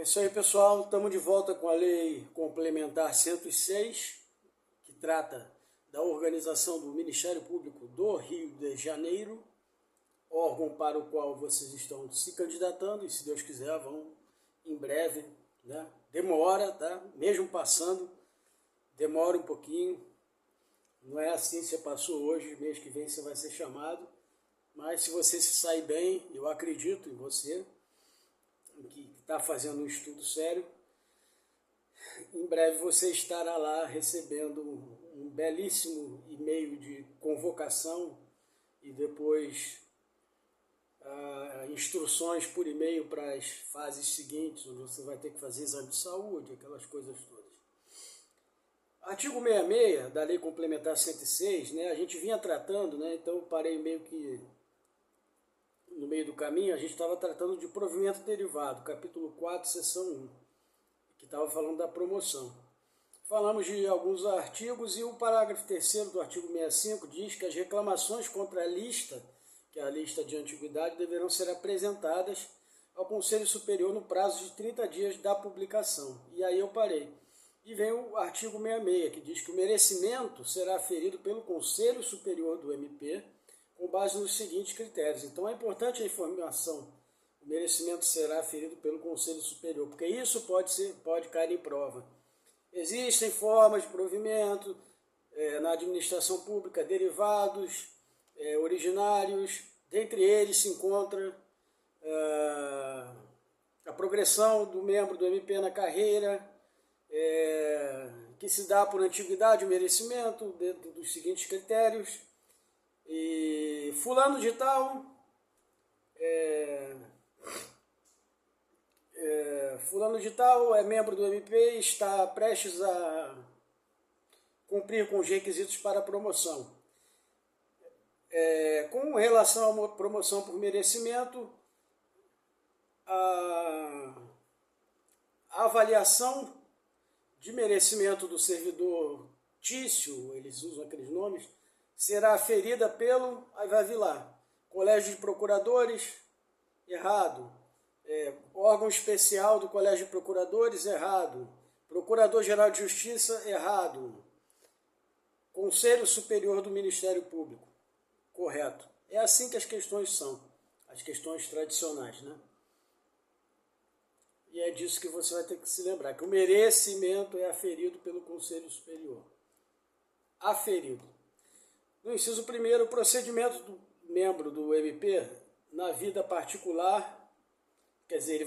É isso aí, pessoal. Estamos de volta com a Lei Complementar 106, que trata da organização do Ministério Público do Rio de Janeiro, órgão para o qual vocês estão se candidatando e, se Deus quiser, vão em breve, né? Demora, tá? Mesmo passando, demora um pouquinho. Não é assim, você passou hoje, mês que vem você vai ser chamado. Mas se você se sair bem, eu acredito em você, que está fazendo um estudo sério, em breve você estará lá recebendo um belíssimo e-mail de convocação e depois instruções por e-mail para as fases seguintes, onde você vai ter que fazer exame de saúde, aquelas coisas todas. Artigo 66 da Lei Complementar 106, né, a gente vinha tratando, né, então eu parei meio que no meio do caminho, a gente estava tratando de provimento derivado, capítulo 4, seção 1, que estava falando da promoção. Falamos de alguns artigos e o parágrafo 3º do artigo 65 diz que as reclamações contra a lista, que é a lista de antiguidade, deverão ser apresentadas ao Conselho Superior no prazo de 30 dias da publicação. E aí eu parei. E vem o artigo 66, que diz que o merecimento será aferido pelo Conselho Superior do MP, com base nos seguintes critérios. Então é importante a informação, o merecimento será aferido pelo Conselho Superior, porque isso pode cair em prova. Existem formas de provimento na administração pública, derivados, originários, dentre eles se encontra a progressão do membro do MP na carreira, que se dá por antiguidade e merecimento, dentro dos seguintes critérios. E fulano de tal, é membro do MP e está prestes a cumprir com os requisitos para a promoção. Com relação à promoção por merecimento, a avaliação de merecimento do servidor tício, eles usam aqueles nomes, será aferida pelo, aí vai vir lá, Colégio de Procuradores, errado. Órgão especial do Colégio de Procuradores, errado. Procurador-Geral de Justiça, errado. Conselho Superior do Ministério Público, correto. É assim que as questões são, as questões tradicionais, né? E é disso que você vai ter que se lembrar, que o merecimento é aferido pelo Conselho Superior. Aferido. No inciso 1º, o procedimento do membro do MP na vida particular, quer dizer,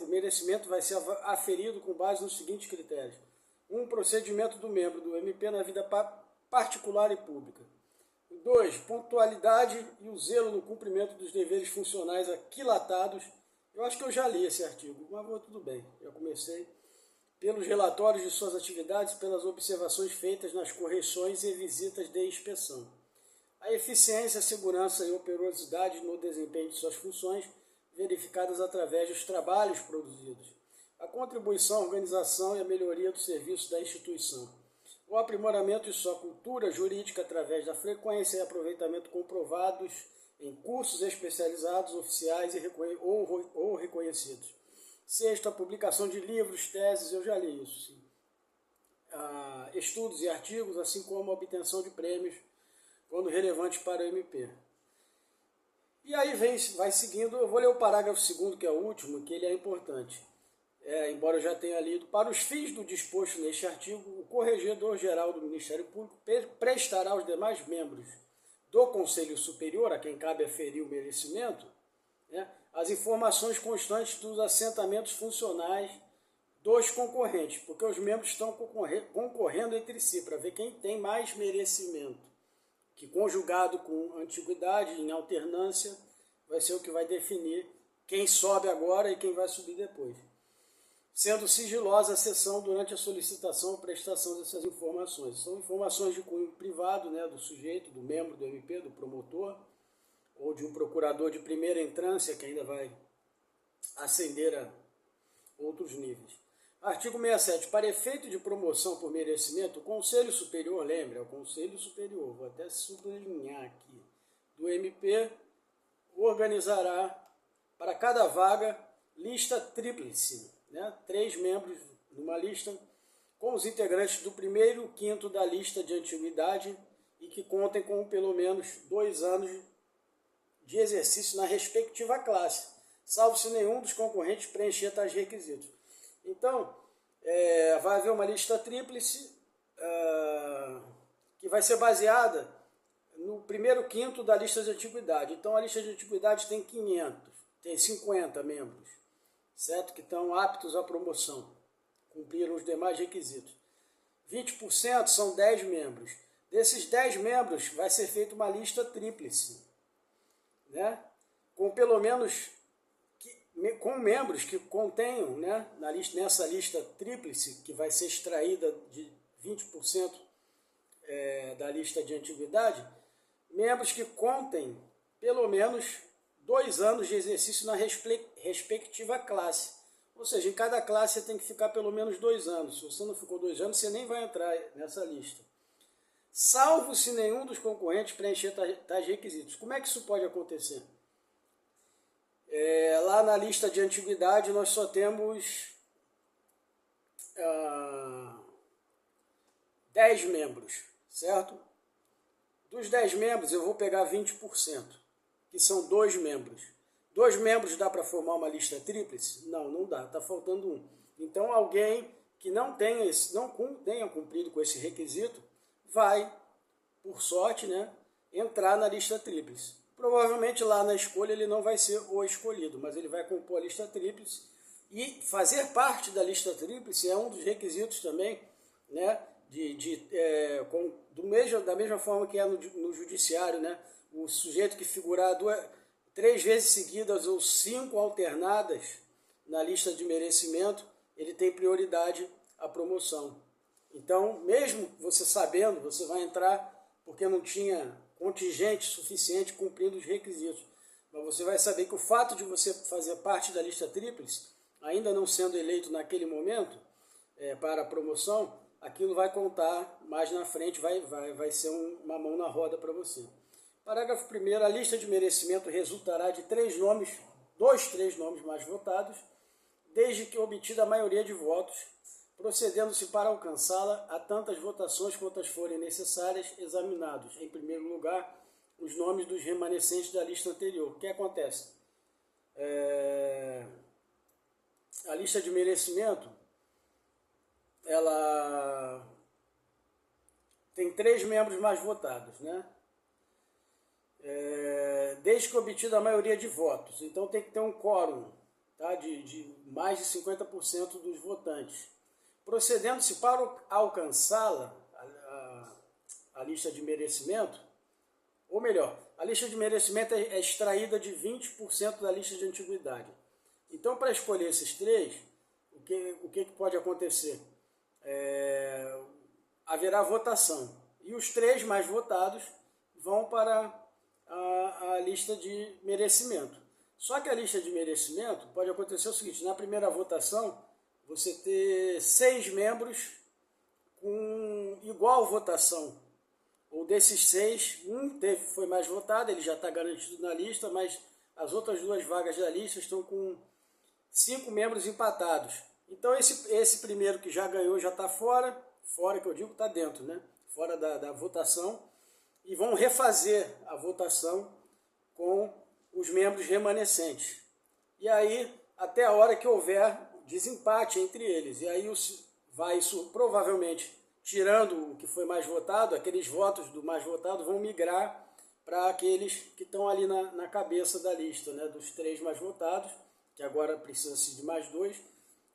o merecimento vai ser aferido com base nos seguintes critérios. Procedimento do membro do MP na vida particular e pública. 2, pontualidade e o zelo no cumprimento dos deveres funcionais aquilatados. Eu acho que eu já li esse artigo, mas tudo bem, já comecei. Pelos relatórios de suas atividades, pelas observações feitas nas correções e visitas de inspeção. A eficiência, segurança e operosidade no desempenho de suas funções, verificadas através dos trabalhos produzidos. A contribuição à organização e à melhoria do serviço da instituição. O aprimoramento de sua cultura jurídica através da frequência e aproveitamento comprovados em cursos especializados, oficiais ou reconhecidos. 6, a publicação de livros, teses, eu já li isso, sim. Estudos e artigos, assim como a obtenção de prêmios, quando relevantes para o MP. E aí vai seguindo, eu vou ler o parágrafo 2º, que é o último, que ele é importante. Embora eu já tenha lido, para os fins do disposto neste artigo, o Corregedor-Geral do Ministério Público prestará aos demais membros do Conselho Superior, a quem cabe aferir o merecimento, né, as informações constantes dos assentamentos funcionais dos concorrentes, porque os membros estão concorrendo entre si para ver quem tem mais merecimento, que conjugado com antiguidade, em alternância, vai ser o que vai definir quem sobe agora e quem vai subir depois. Sendo sigilosa a sessão durante a solicitação ou prestação dessas informações. São informações de cunho privado, né, do sujeito, do membro do MP, do promotor, ou de um procurador de primeira entrância, que ainda vai ascender a outros níveis. Artigo 67. Para efeito de promoção por merecimento, o Conselho Superior, lembre, é o Conselho Superior, vou até sublinhar aqui, do MP, organizará para cada vaga lista tríplice, né? 3 membros numa lista, com os integrantes do primeiro e quinto da lista de antiguidade e que contem com pelo menos 2 anos de exercício na respectiva classe, salvo se nenhum dos concorrentes preencher tais requisitos. Então, vai haver uma lista tríplice que vai ser baseada no primeiro quinto da lista de antiguidade. Então, a lista de antiguidade tem 50 membros, certo? Que estão aptos à promoção, cumpriram os demais requisitos. 20% são 10 membros. Desses 10 membros vai ser feita uma lista tríplice, né? Com pelo menos com membros que contenham, né, nessa lista tríplice, que vai ser extraída de 20% da lista de antiguidade, membros que contem pelo menos 2 anos de exercício na respectiva classe. Ou seja, em cada classe você tem que ficar pelo menos 2 anos. Se você não ficou 2 anos, você nem vai entrar nessa lista. Salvo se nenhum dos concorrentes preencher tais requisitos. Como é que isso pode acontecer? Lá na lista de antiguidade nós só temos 10 membros, certo? Dos 10 membros eu vou pegar 20%, que são 2 membros. 2 membros dá para formar uma lista tríplice? Não, não dá, está faltando um. Então alguém que não tenha cumprido com esse requisito vai, por sorte, né, entrar na lista tríplice. Provavelmente lá na escolha ele não vai ser o escolhido, mas ele vai compor a lista tríplice. E fazer parte da lista tríplice é um dos requisitos também, né, da mesma forma que é no judiciário, né, o sujeito que figurar 3 vezes seguidas ou 5 alternadas na lista de merecimento, ele tem prioridade à promoção. Então, mesmo você sabendo, você vai entrar porque não tinha contingente suficiente cumprindo os requisitos. Mas você vai saber que o fato de você fazer parte da lista tríplice, ainda não sendo eleito naquele momento para a promoção, aquilo vai contar mais na frente, vai ser uma mão na roda para você. Parágrafo 1º, a lista de merecimento resultará de 3 nomes mais votados, desde que obtida a maioria de votos, procedendo-se para alcançá-la a tantas votações quantas forem necessárias, examinados, em primeiro lugar, os nomes dos remanescentes da lista anterior. O que acontece? A lista de merecimento, ela tem 3 membros mais votados, né? Desde que obtida a maioria de votos. Então tem que ter um quórum, tá? de mais de 50% dos votantes. Procedendo-se para alcançá-la, a lista de merecimento, ou melhor, a lista de merecimento é extraída de 20% da lista de antiguidade. Então, para escolher esses 3, o que pode acontecer? Haverá votação. E os 3 mais votados vão para a lista de merecimento. Só que a lista de merecimento pode acontecer o seguinte: na primeira votação, você ter 6 membros com igual votação. Ou desses 6, um foi mais votado, ele já está garantido na lista, mas as outras 2 vagas da lista estão com 5 membros empatados. Então esse primeiro que já ganhou já está fora que eu digo está dentro, né? Fora da votação, e vão refazer a votação com os membros remanescentes. E aí, até a hora que houver desempate entre eles. E aí isso provavelmente, tirando o que foi mais votado, aqueles votos do mais votado vão migrar para aqueles que estão ali na cabeça da lista, né, dos 3 mais votados, que agora precisa-se de mais 2,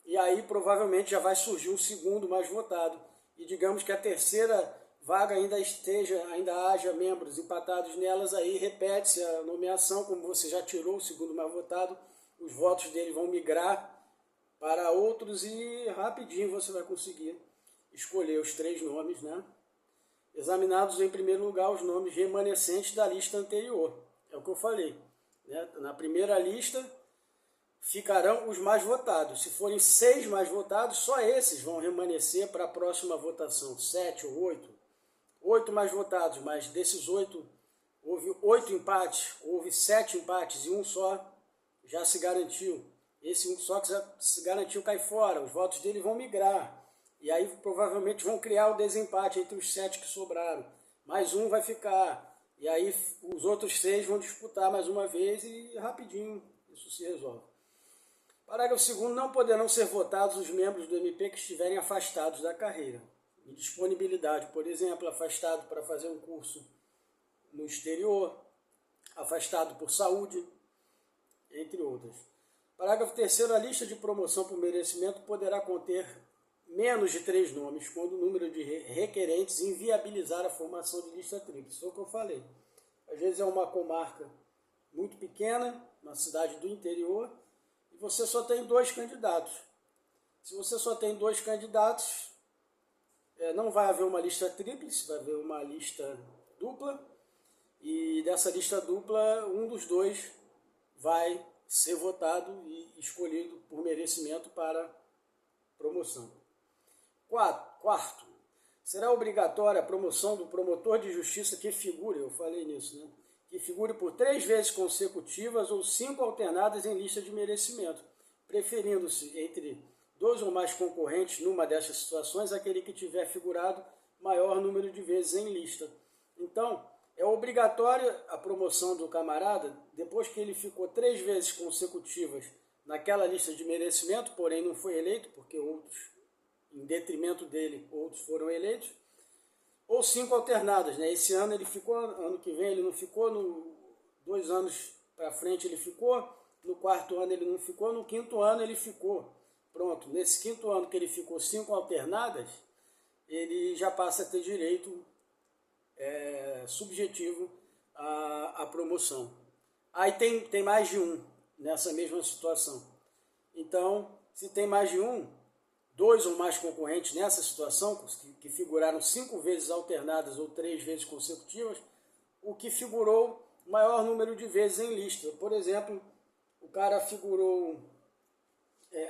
e aí provavelmente já vai surgir um segundo mais votado. E digamos que a terceira vaga ainda haja membros empatados nelas, aí repete-se a nomeação, como você já tirou o segundo mais votado, os votos dele vão migrar para outros e rapidinho você vai conseguir escolher os 3 nomes, né? Examinados em primeiro lugar os nomes remanescentes da lista anterior. É o que eu falei, né? Na primeira lista ficarão os mais votados. Se forem 6 mais votados, só esses vão remanescer para a próxima votação. 7 ou 8. 8 mais votados, mas desses 8, houve 8 empates, houve 7 empates e um só já se garantiu. esse um só que já se garantiu cai fora, os votos dele vão migrar. E aí provavelmente vão criar o desempate entre os 7 que sobraram. Mais um vai ficar. E aí os outros 6 vão disputar mais uma vez e rapidinho isso se resolve. Parágrafo 2º. Não poderão ser votados os membros do MP que estiverem afastados da carreira. Indisponibilidade, por exemplo, afastado para fazer um curso no exterior, afastado por saúde, entre outras. Parágrafo 3º. A lista de promoção por merecimento poderá conter menos de 3 nomes, quando o número de requerentes inviabilizar a formação de lista tríplice. Isso é o que eu falei. Às vezes é uma comarca muito pequena, uma cidade do interior, e você só tem 2 candidatos. Se você só tem 2 candidatos, não vai haver uma lista tríplice, vai haver uma lista dupla, e dessa lista dupla, um dos 2 vai ser votado e escolhido por merecimento para promoção. Quarto, será obrigatória a promoção do promotor de justiça que figure, eu falei nisso, né? Que figure por 3 vezes consecutivas ou 5 alternadas em lista de merecimento, preferindo-se entre 2 ou mais concorrentes numa dessas situações, aquele que tiver figurado maior número de vezes em lista. Então, é obrigatória a promoção do camarada depois que ele ficou 3 vezes consecutivas naquela lista de merecimento, porém não foi eleito, porque outros, em detrimento dele, outros foram eleitos, ou 5 alternadas, né? Esse ano ele ficou, ano que vem ele não ficou, 2 anos para frente ele ficou, no 4º ano ele não ficou, no 5º ano ele ficou. Pronto, nesse 5º ano que ele ficou 5 alternadas, ele já passa a ter direito subjetivo à promoção. Aí tem mais de um nessa mesma situação. Então, se tem mais de um, 2 ou mais concorrentes nessa situação, que figuraram 5 vezes alternadas ou 3 vezes consecutivas, o que figurou maior número de vezes em lista. Por exemplo, o cara figurou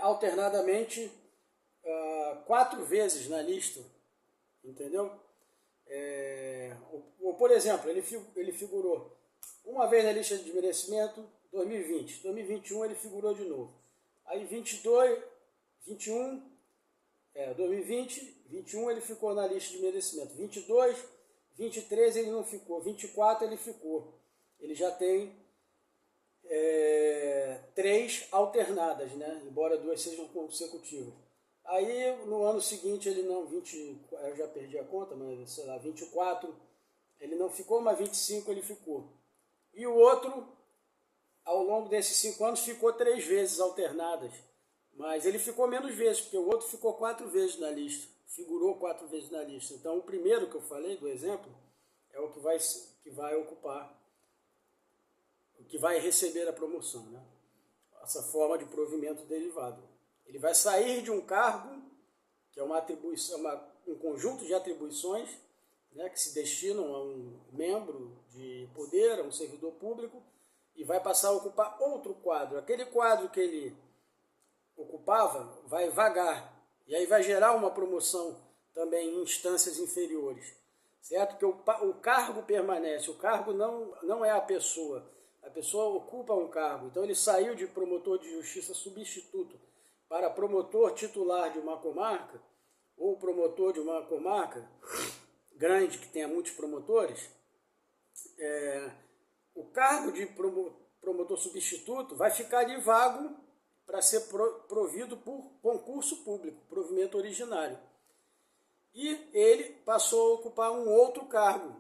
alternadamente 4 vezes na lista, entendeu? Ou, por exemplo, ele figurou uma vez na lista de merecimento, 2020. 2021 ele figurou de novo. Aí 22, 21... 2020, 21 ele ficou na lista de merecimento. 22, 23 ele não ficou. 24 ele ficou. Ele já tem 3 alternadas, né? Embora 2 sejam consecutivas. Aí no ano seguinte ele não, eu já perdi a conta, mas sei lá, 24 ele não ficou, mas 25 ele ficou. E o outro, ao longo desses 5 anos, ficou 3 vezes alternadas. Mas ele ficou menos vezes, porque o outro ficou 4 vezes na lista, figurou 4 vezes na lista. Então, o primeiro que eu falei, do exemplo, é o que vai ocupar, o que vai receber a promoção, né? Essa forma de provimento derivado. Ele vai sair de um cargo, que é uma atribuição, um conjunto de atribuições, né, que se destinam a um membro de poder, a um servidor público, e vai passar a ocupar outro quadro. Aquele quadro que ele ocupava vai vagar, e aí vai gerar uma promoção também em instâncias inferiores, certo? Que o cargo permanece, o cargo não é a pessoa ocupa um cargo. Então ele saiu de promotor de justiça substituto para promotor titular de uma comarca, ou promotor de uma comarca grande que tenha muitos promotores. O cargo de promotor substituto vai ficar de vago para ser provido por concurso público, provimento originário. E ele passou a ocupar um outro cargo,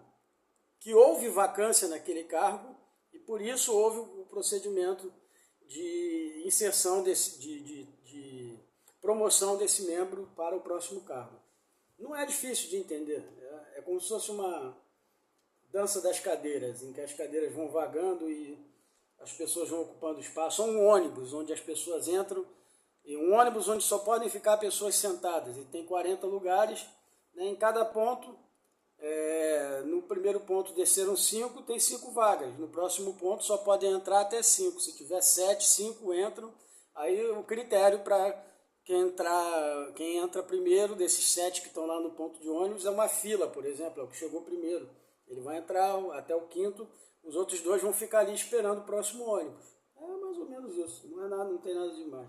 que houve vacância naquele cargo, e por isso houve o procedimento de inserção, de promoção desse membro para o próximo cargo. Não é difícil de entender, é como se fosse uma dança das cadeiras, em que as cadeiras vão vagando e as pessoas vão ocupando espaço. Ou um ônibus, onde as pessoas entram, e um ônibus onde só podem ficar pessoas sentadas, e tem 40 lugares, né, em cada ponto. No primeiro ponto desceram 5, tem 5 vagas. No próximo ponto só podem entrar até 5. Se tiver 7, 5 entram. Aí o critério para quem entra primeiro desses 7 que estão lá no ponto de ônibus é uma fila, por exemplo, é o que chegou primeiro. Ele vai entrar até o 5º, os outros 2 vão ficar ali esperando o próximo ônibus. É mais ou ou menos isso, não é nada, não tem nada demais.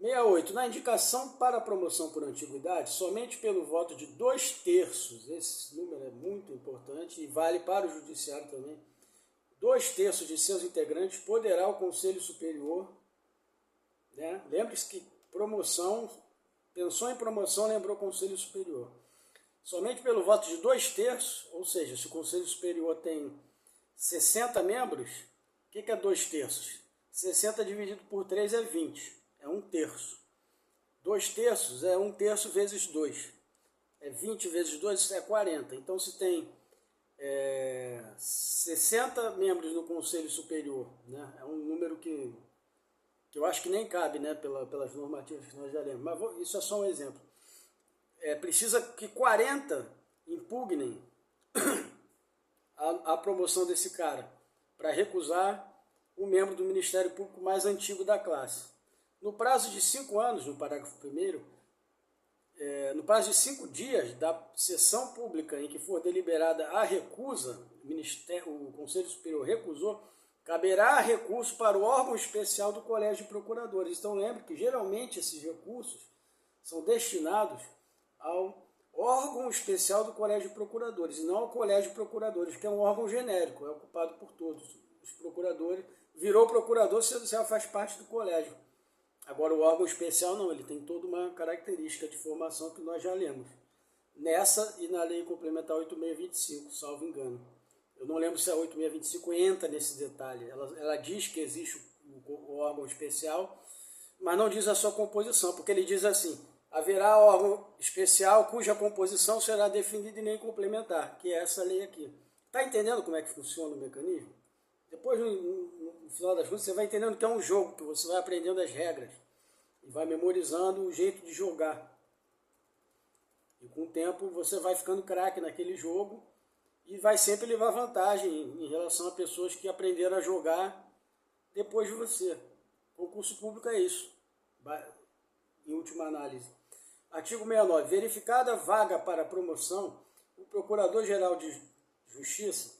68. Na indicação para promoção por antiguidade, somente pelo voto de 2/3, esse número é muito importante e vale para o judiciário também, 2/3 de seus integrantes poderá o Conselho Superior, né? Lembre-se que promoção, pensou em promoção, lembrou o Conselho Superior. Somente pelo voto de 2/3, ou seja, se o Conselho Superior tem 60 membros, o que é 2/3? 60 dividido por 3 é 20, é 1/3. 2/3 é 1/3 vezes 2, é 20 vezes 2 é 40. Então, se tem 60 membros no Conselho Superior, né? É um número que eu acho que nem cabe, né? Pelas normativas que nós já lemos, mas isso é só um exemplo. Precisa que 40 impugnem a promoção desse cara para recusar o membro do Ministério Público mais antigo da classe. No prazo de 5 anos, no parágrafo 1º, no prazo de 5 dias da sessão pública em que for deliberada a recusa, o Conselho Superior recusou, caberá recurso para o órgão especial do Colégio de Procuradores. Então lembre que geralmente esses recursos são destinados ao órgão especial do Colégio de Procuradores, e não ao Colégio de Procuradores, que é um órgão genérico, é ocupado por todos os procuradores. Virou procurador, você já faz parte do colégio. Agora o órgão especial não, ele tem toda uma característica de formação que nós já lemos. Nessa e na Lei Complementar 8625, salvo engano. Eu não lembro se a 8625 entra nesse detalhe. Ela diz que existe o órgão especial, mas não diz a sua composição, porque ele diz assim: haverá órgão especial cuja composição será definida em lei complementar, que é essa lei aqui. Está entendendo como é que funciona o mecanismo? Depois, no final das contas, você vai entendendo que é um jogo, que você vai aprendendo as regras e vai memorizando o jeito de jogar. E com o tempo você vai ficando craque naquele jogo e vai sempre levar vantagem em relação a pessoas que aprenderam a jogar depois de você. Concurso público é isso, em última análise. Artigo 69. Verificada vaga para promoção, o Procurador-Geral de Justiça,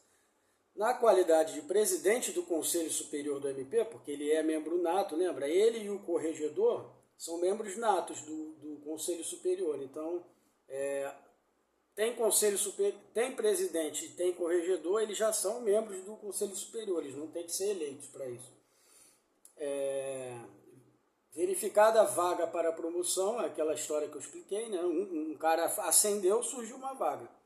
na qualidade de presidente do Conselho Superior do MP, porque ele é membro nato, lembra? Ele e o corregedor são membros natos do Conselho Superior. Então, tem Conselho Superior, tem presidente e tem corregedor, eles já são membros do Conselho Superior, eles não têm que ser eleitos para isso. Verificada a vaga para promoção, aquela história que eu expliquei, né? Um cara ascendeu, surgiu uma vaga.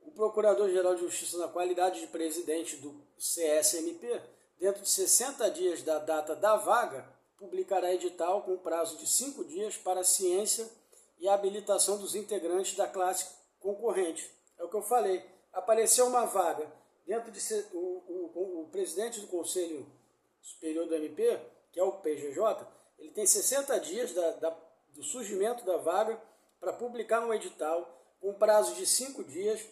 O Procurador-Geral de Justiça, na qualidade de presidente do CSMP, dentro de 60 dias da data da vaga, publicará edital com prazo de 5 dias para a ciência e a habilitação dos integrantes da classe concorrente. É o que eu falei. Apareceu uma vaga dentro de o presidente do Conselho Superior do MP, que é o PGJ, ele tem 60 dias do surgimento da vaga para publicar um edital com prazo de 5 dias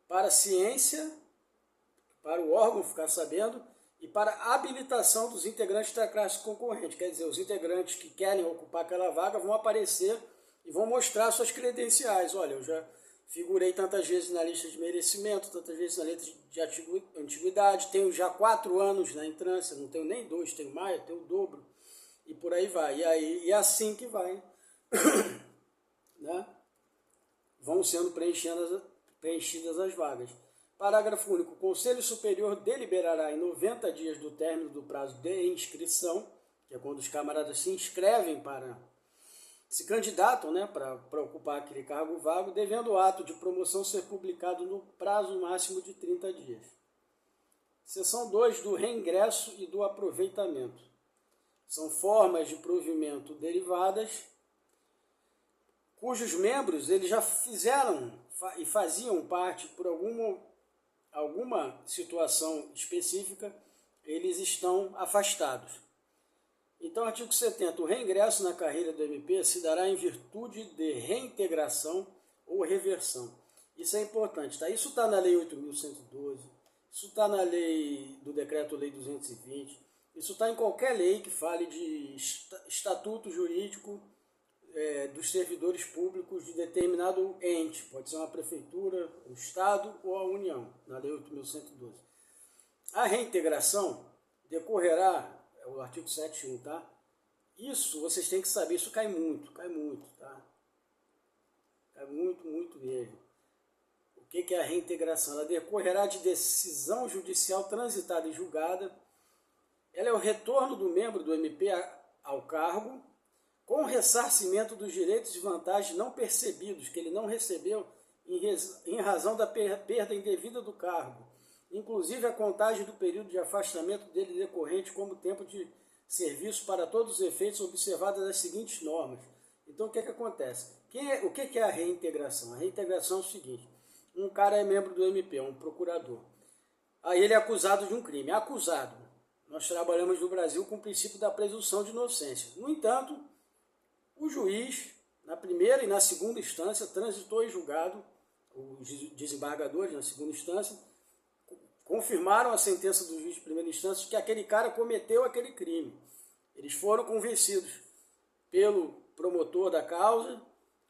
para a ciência, para o órgão ficar sabendo, e para a habilitação dos integrantes da classe concorrente. Quer dizer, os integrantes que querem ocupar aquela vaga vão aparecer e vão mostrar suas credenciais. Olha, eu já figurei tantas vezes na lista de merecimento, tantas vezes na lista de antiguidade, tenho já 4 anos na entrância, não tenho nem 2, tenho mais, tenho o dobro, e por aí vai. E é assim que vai, né? Vão sendo preenchidas as vagas. Parágrafo único. O Conselho Superior deliberará em 90 dias do término do prazo de inscrição, que é quando os camaradas se inscrevem se candidatam, né, para ocupar aquele cargo vago, devendo o ato de promoção ser publicado no prazo máximo de 30 dias. Seção 2 do reingresso e do aproveitamento. São formas de provimento derivadas, cujos membros eles já fizeram e faziam parte por alguma situação específica, eles estão afastados. Então, artigo 70. O reingresso na carreira do MP se dará em virtude de reintegração ou reversão. Isso é importante, tá? Isso está na Lei 8.112, isso está na lei do Decreto-Lei 220, isso está em qualquer lei que fale de estatuto jurídico dos servidores públicos de determinado ente, pode ser uma prefeitura, o Estado ou a União, na Lei 8.112. A reintegração decorrerá é o artigo 7.1, tá? Isso vocês têm que saber, isso cai muito, tá? Cai muito, muito mesmo. O que é a reintegração? Ela decorrerá de decisão judicial transitada e julgada. Ela é o retorno do membro do MP ao cargo, com ressarcimento dos direitos e vantagens não percebidos, que ele não recebeu em razão da perda indevida do cargo, inclusive a contagem do período de afastamento dele decorrente como tempo de serviço para todos os efeitos, observadas as seguintes normas. Então, o que acontece? O que é a reintegração? A reintegração é o seguinte: um cara é membro do MP, um procurador. Aí ele é acusado de um crime. Acusado. Nós trabalhamos no Brasil com o princípio da presunção de inocência. No entanto, o juiz, na primeira e na segunda instância, transitou em julgado, os desembargadores na segunda instância, confirmaram a sentença do juiz de primeira instância que aquele cara cometeu aquele crime. Eles foram convencidos pelo promotor da causa,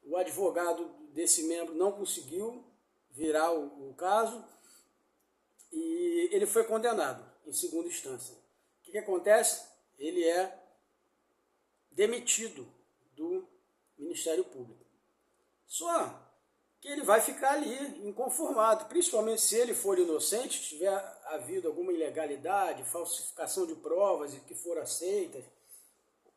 o advogado desse membro não conseguiu virar o caso e ele foi condenado em segunda instância. O que acontece? Ele é demitido do Ministério Público. Só que ele vai ficar ali inconformado, principalmente se ele for inocente, tiver havido alguma ilegalidade, falsificação de provas que foram aceitas,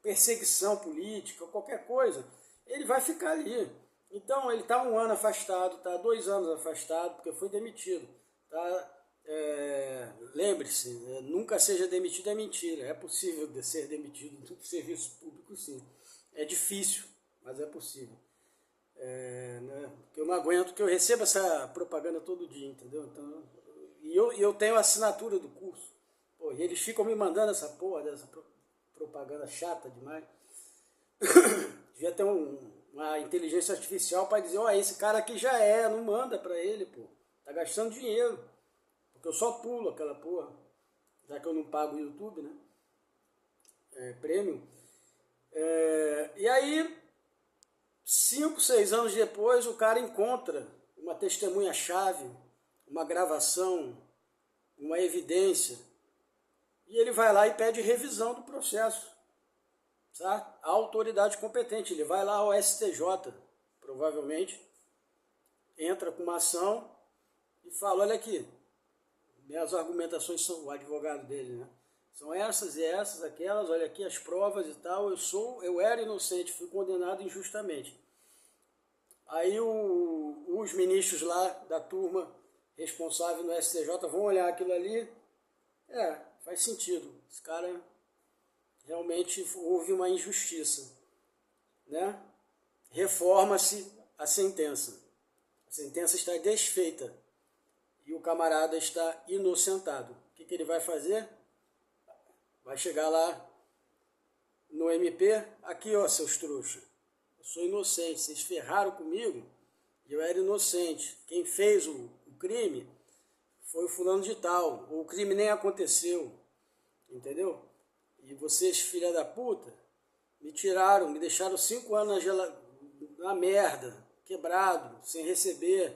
perseguição política, qualquer coisa, ele vai ficar ali. Então ele está 1 ano afastado, está 2 anos afastado, porque foi demitido. Tá? Lembre-se, nunca seja demitido é mentira. É possível ser demitido do serviço público, sim. É difícil, mas é possível. Né? Porque eu não aguento que eu receba essa propaganda todo dia, entendeu? Então, e eu tenho a assinatura do curso. Pô, e eles ficam me mandando essa porra dessa propaganda chata demais. Devia ter uma inteligência artificial para dizer, esse cara aqui já não manda para ele, pô. Tá gastando dinheiro. Porque eu só pulo aquela porra. Já que eu não pago o YouTube, né? Premium. E aí, 5, 6 anos depois, o cara encontra uma testemunha-chave, uma gravação, uma evidência, e ele vai lá e pede revisão do processo. Tá? A autoridade competente, ele vai lá ao STJ, provavelmente, entra com uma ação e fala, olha aqui, minhas argumentações são, o advogado dele, né? São essas e essas, aquelas, olha aqui as provas e tal, eu era inocente, fui condenado injustamente. Aí os ministros lá da turma responsável no STJ vão olhar aquilo ali, faz sentido, esse cara realmente houve uma injustiça, né? Reforma-se a sentença está desfeita e o camarada está inocentado. O que ele vai fazer? Vai chegar lá no MP, aqui seus trouxas, eu sou inocente, vocês ferraram comigo e eu era inocente. Quem fez o crime foi o fulano de tal, ou o crime nem aconteceu, entendeu? E vocês, filha da puta, me tiraram, me deixaram 5 anos na merda, quebrado, sem receber.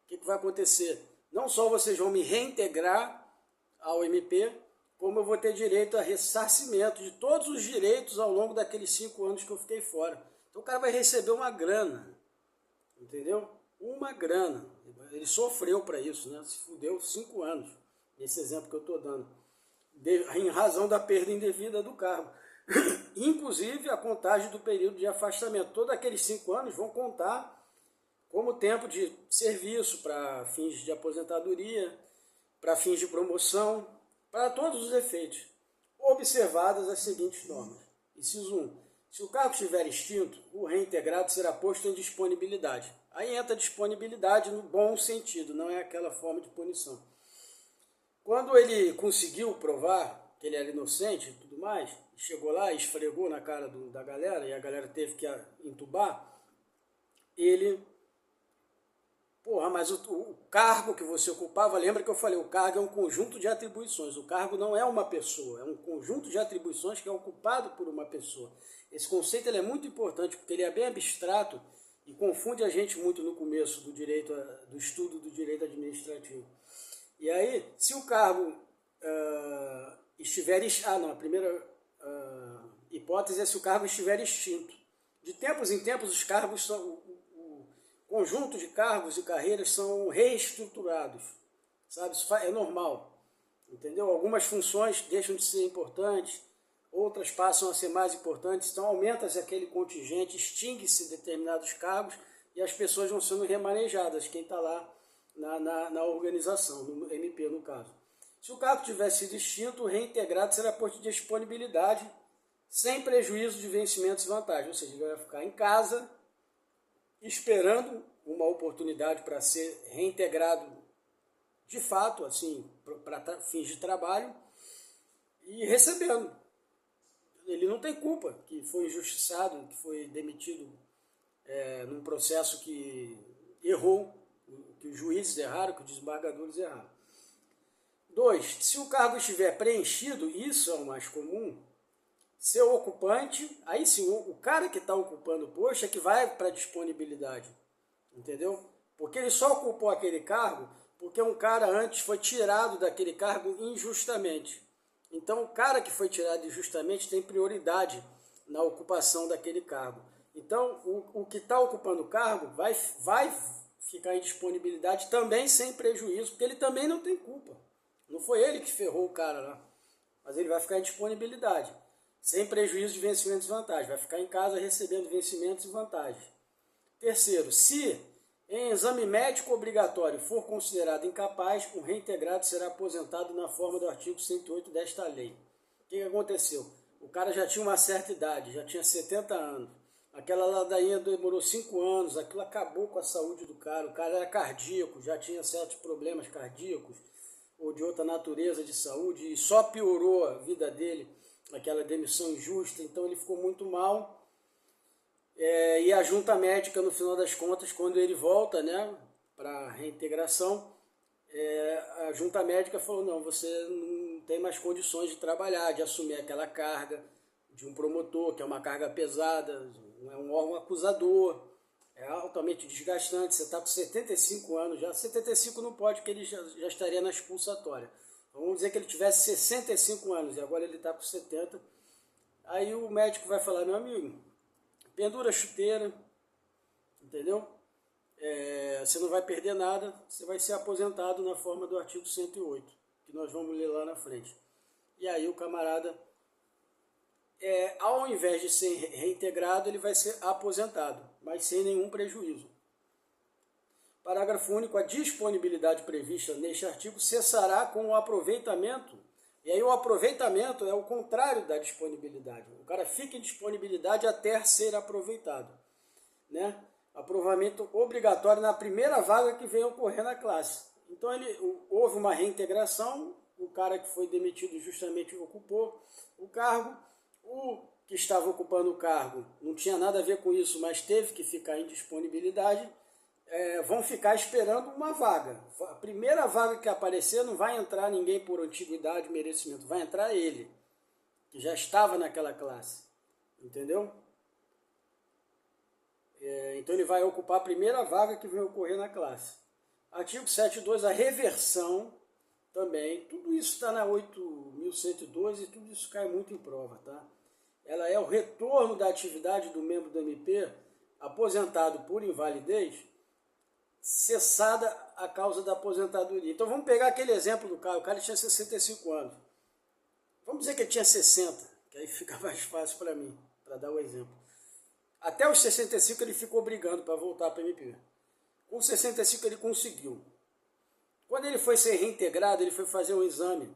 O que vai acontecer? Não só vocês vão me reintegrar ao MP, como eu vou ter direito a ressarcimento de todos os direitos ao longo daqueles 5 anos que eu fiquei fora. Então o cara vai receber uma grana, entendeu? Uma grana. Ele sofreu para isso, né? Se fudeu 5 anos, nesse exemplo que eu estou dando, em razão da perda indevida do cargo. Inclusive a contagem do período de afastamento. Todos aqueles 5 anos vão contar como tempo de serviço para fins de aposentadoria, para fins de promoção, para todos os efeitos, observadas as seguintes normas. Inciso 1. Se o cargo estiver extinto, o reintegrado será posto em disponibilidade. Aí entra disponibilidade no bom sentido, não é aquela forma de punição. Quando ele conseguiu provar que ele era inocente e tudo mais, chegou lá e esfregou na cara da galera, e a galera teve que entubar, ele... mas o cargo que você ocupava, lembra que eu falei, o cargo é um conjunto de atribuições. O cargo não é uma pessoa, é um conjunto de atribuições que é ocupado por uma pessoa. Esse conceito ele é muito importante, porque ele é bem abstrato e confunde a gente muito no começo do estudo do direito administrativo. E aí, se o cargo estiver... a primeira hipótese é se o cargo estiver extinto. De tempos em tempos, os cargos são, o conjunto de cargos e carreiras são reestruturados, sabe? Isso é normal, entendeu? Algumas funções deixam de ser importantes, outras passam a ser mais importantes, então aumenta-se aquele contingente, extingue-se determinados cargos e as pessoas vão sendo remanejadas, quem está lá na organização, no MP no caso. Se o cargo tivesse sido extinto, o reintegrado será por disponibilidade, sem prejuízo de vencimentos e vantagens, ou seja, ele vai ficar em casa, esperando uma oportunidade para ser reintegrado de fato, assim, para fins de trabalho, e recebendo. Ele não tem culpa que foi injustiçado, que foi demitido num processo que errou, que os juízes erraram, que os desembargadores erraram. 2. Se o cargo estiver preenchido, isso é o mais comum, seu ocupante, aí sim, o cara que está ocupando o posto é que vai para a disponibilidade, entendeu? Porque ele só ocupou aquele cargo porque um cara antes foi tirado daquele cargo injustamente. Então, o cara que foi tirado injustamente tem prioridade na ocupação daquele cargo. Então, o que está ocupando o cargo vai ficar em disponibilidade também sem prejuízo, porque ele também não tem culpa. Não foi ele que ferrou o cara lá, mas ele vai ficar em disponibilidade, sem prejuízo de vencimentos e vantagens. Vai ficar em casa recebendo vencimentos e vantagens. Terceiro, se em exame médico obrigatório for considerado incapaz, o reintegrado será aposentado na forma do artigo 108 desta lei. O que aconteceu? O cara já tinha uma certa idade, já tinha 70 anos. Aquela ladainha demorou 5 anos, aquilo acabou com a saúde do cara. O cara era cardíaco, já tinha certos problemas cardíacos ou de outra natureza de saúde, e só piorou a vida dele, aquela demissão injusta, então ele ficou muito mal. E a junta médica, no final das contas, quando ele volta, né, para a reintegração, a junta médica falou, não, você não tem mais condições de trabalhar, de assumir aquela carga de um promotor, que é uma carga pesada, é um órgão acusador, é altamente desgastante, você está com 75 anos já, 75 não pode, porque ele já estaria na expulsatória. Vamos dizer que ele tivesse 65 anos e agora ele está com 70. Aí o médico vai falar, meu amigo, pendura a chuteira, entendeu? Você não vai perder nada, você vai ser aposentado na forma do artigo 108, que nós vamos ler lá na frente. E aí o camarada, ao invés de ser reintegrado, ele vai ser aposentado, mas sem nenhum prejuízo. Parágrafo único, a disponibilidade prevista neste artigo cessará com o aproveitamento. E aí o aproveitamento é o contrário da disponibilidade. O cara fica em disponibilidade até ser aproveitado, né? Aprovamento obrigatório na primeira vaga que vem ocorrer na classe. Então houve uma reintegração, o cara que foi demitido justamente ocupou o cargo, o que estava ocupando o cargo não tinha nada a ver com isso, mas teve que ficar em disponibilidade, vão ficar esperando uma vaga. A primeira vaga que aparecer não vai entrar ninguém por antiguidade, merecimento, vai entrar ele, que já estava naquela classe, entendeu? Então ele vai ocupar a primeira vaga que vai ocorrer na classe. Artigo 7.2, a reversão também, tudo isso está na 8.112 e tudo isso cai muito em prova, tá? Ela é o retorno da atividade do membro do MP aposentado por invalidez, cessada a causa da aposentadoria. Então vamos pegar aquele exemplo do cara, o cara tinha 65 anos. Vamos dizer que ele tinha 60, que aí fica mais fácil para mim, para dar o exemplo. Até os 65 ele ficou brigando para voltar para a MP. Com 65 ele conseguiu. Quando ele foi ser reintegrado, ele foi fazer um exame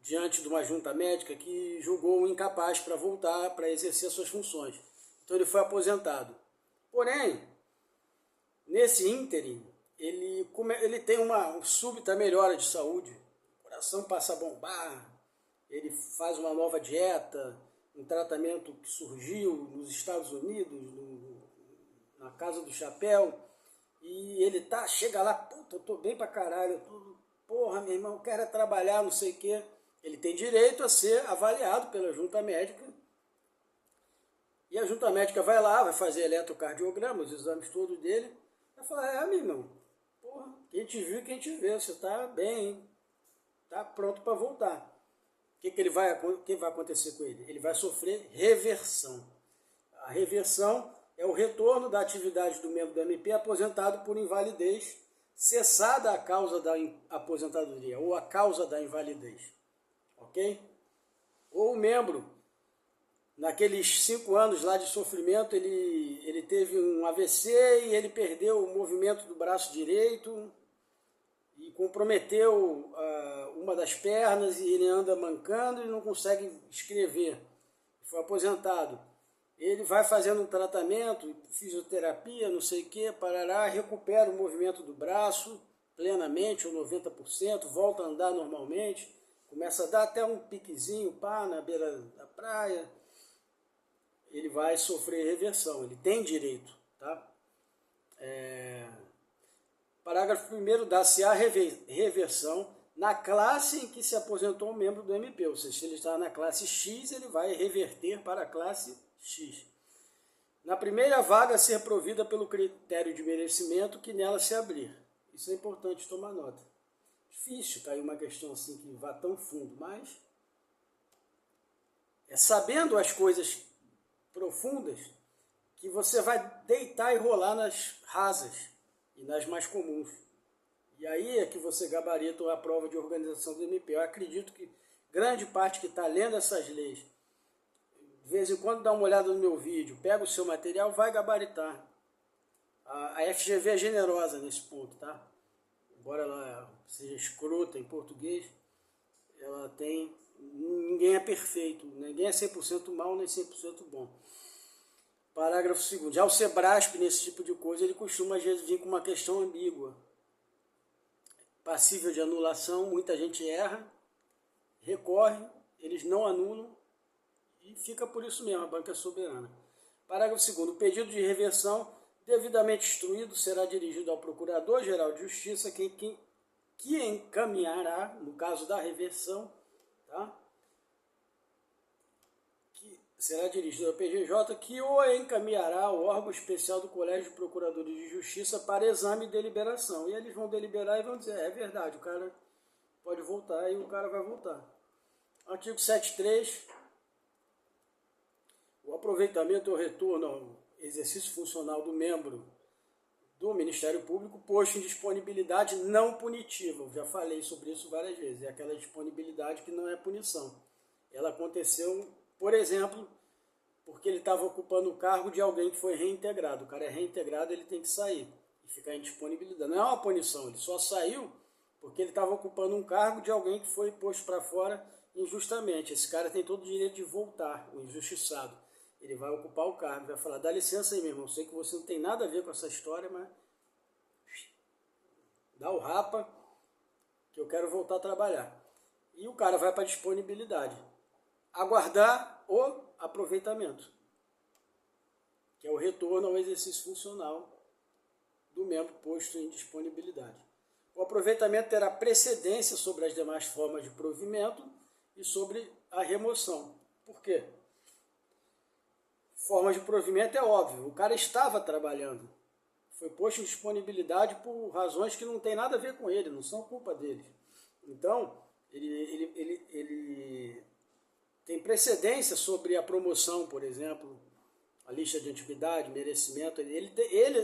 diante de uma junta médica que julgou-o incapaz para voltar, para exercer suas funções. Então ele foi aposentado. Porém, nesse ínterim, ele tem uma súbita melhora de saúde, o coração passa a bombar, ele faz uma nova dieta, um tratamento que surgiu nos Estados Unidos, na Casa do Chapéu, e ele chega lá, puta, eu tô bem pra caralho, porra, meu irmão, eu quero trabalhar, não sei o quê. Ele tem direito a ser avaliado pela junta médica, e a junta médica vai lá, vai fazer eletrocardiograma, os exames todos dele, vai falar, meu irmão, porra, quem te viu, quem te vê, você tá bem, hein? Tá pronto para voltar. que vai acontecer com ele? Ele vai sofrer reversão. A reversão é o retorno da atividade do membro do MP aposentado por invalidez, cessada a causa da aposentadoria ou a causa da invalidez. Ok? Ou o membro, naqueles 5 anos lá de sofrimento, ele teve um AVC e ele perdeu o movimento do braço direito e comprometeu uma das pernas e ele anda mancando e não consegue escrever. Foi aposentado. Ele vai fazendo um tratamento, fisioterapia, não sei o que, parará, recupera o movimento do braço plenamente, ou 90%, volta a andar normalmente, começa a dar até um piquezinho, pá, na beira da praia. Ele vai sofrer reversão, ele tem direito, tá? Parágrafo 1º, dá-se-á reversão na classe em que se aposentou um membro do MP, ou seja, se ele está na classe X, ele vai reverter para a classe X. Na primeira vaga a ser provida pelo critério de merecimento que nela se abrir. Isso é importante tomar nota. Difícil cair uma questão assim que vá tão fundo, mas sabendo as coisas profundas que você vai deitar e rolar nas rasas e nas mais comuns. E aí é que você gabarita a prova de organização do MP. Eu acredito que grande parte que está lendo essas leis, de vez em quando dá uma olhada no meu vídeo, pega o seu material, vai gabaritar. A FGV é generosa nesse ponto, tá? Embora ela seja escrota em português, ela tem... Ninguém é perfeito, ninguém é 100% mal nem 100% bom. Parágrafo 2º. Já o Sebrasp, nesse tipo de coisa, ele costuma às vezes vir com uma questão ambígua. Passível de anulação, muita gente erra, recorre, eles não anulam e fica por isso mesmo, a banca é soberana. Parágrafo 2º. O pedido de reversão, devidamente instruído, será dirigido ao Procurador-Geral de Justiça, que encaminhará, no caso da reversão, tá? Será dirigido ao PGJ, que o encaminhará ao órgão especial do Colégio de Procuradores de Justiça para exame e deliberação. E eles vão deliberar e vão dizer, é verdade, o cara pode voltar e o cara vai voltar. Artigo 7.3, o aproveitamento ou retorno ao exercício funcional do membro do Ministério Público posto em disponibilidade não punitiva. Eu já falei sobre isso várias vezes, é aquela disponibilidade que não é punição. Ela aconteceu... Por exemplo, porque ele estava ocupando o cargo de alguém que foi reintegrado. O cara é reintegrado, ele tem que sair e ficar em disponibilidade. Não é uma punição, ele só saiu porque ele estava ocupando um cargo de alguém que foi posto para fora injustamente. Esse cara tem todo o direito de voltar, o injustiçado. Ele vai ocupar o cargo, vai falar, dá licença aí, meu irmão, sei que você não tem nada a ver com essa história, mas dá o rapa que eu quero voltar a trabalhar. E o cara vai para a disponibilidade. Aguardar o aproveitamento, que é o retorno ao exercício funcional do membro posto em disponibilidade. O aproveitamento terá precedência sobre as demais formas de provimento e sobre a remoção. Por quê? Forma de provimento é óbvio, o cara estava trabalhando, foi posto em disponibilidade por razões que não tem nada a ver com ele, não são culpa dele. Então, ele tem precedência sobre a promoção, por exemplo, a lista de antiguidade, merecimento, ele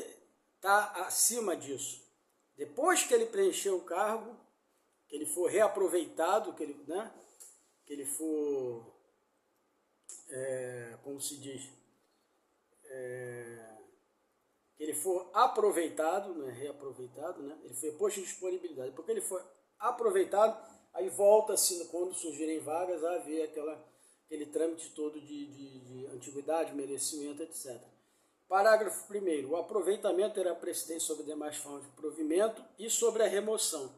está acima disso. Depois que ele preencheu o cargo, que ele for reaproveitado, que ele for, como se diz, que ele for aproveitado, não é reaproveitado, né? Ele foi posto em disponibilidade, porque ele foi aproveitado, aí volta-se, quando surgirem vagas, a haver aquele trâmite todo de antiguidade, merecimento, etc. Parágrafo 1º. O aproveitamento terá precedência sobre demais formas de provimento e sobre a remoção.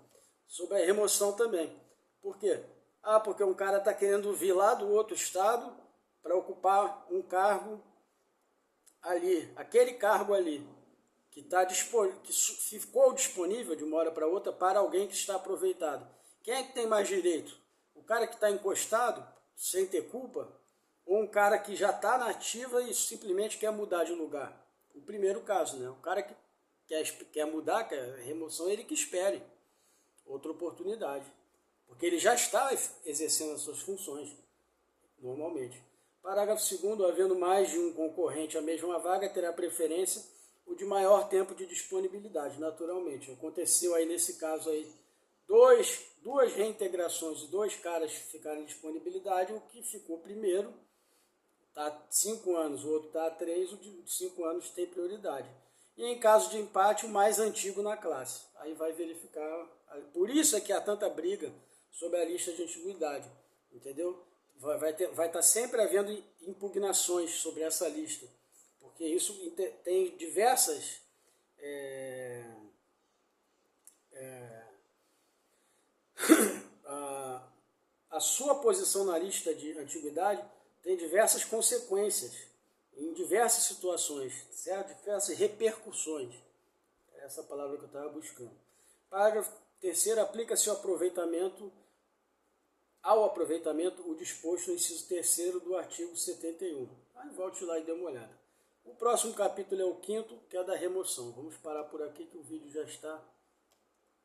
Sobre a remoção também. Por quê? Porque um cara está querendo vir lá do outro estado para ocupar um cargo ali, aquele cargo ali, que ficou disponível de uma hora para outra para alguém que está aproveitado. Quem é que tem mais direito? O cara que está encostado, sem ter culpa, ou um cara que já está na ativa e simplesmente quer mudar de lugar? O primeiro caso, né? O cara que quer mudar, quer remoção, ele que espere outra oportunidade. porque ele já está exercendo as suas funções, normalmente. Parágrafo 2º, havendo mais de um concorrente à mesma vaga, terá preferência o de maior tempo de disponibilidade, naturalmente. Aconteceu aí nesse caso aí, duas reintegrações e 2 caras ficaram em disponibilidade, o que ficou primeiro está 5 anos, o outro está 3, o de 5 anos tem prioridade. E em caso de empate, o mais antigo na classe. Aí vai verificar. Por isso é que há tanta briga sobre a lista de antiguidade, entendeu? Vai estar sempre havendo impugnações sobre essa lista, porque isso tem diversas a sua posição na lista de antiguidade tem diversas consequências em diversas situações, certo? Diversas repercussões. É essa palavra que eu estava buscando. Parágrafo 3º, aplica-se ao aproveitamento o disposto no inciso 3º do artigo 71. Aí volte lá e dê uma olhada. O próximo capítulo é o 5º, que é da remoção. Vamos parar por aqui que o vídeo já está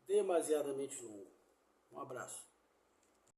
demasiadamente longo. Um abraço.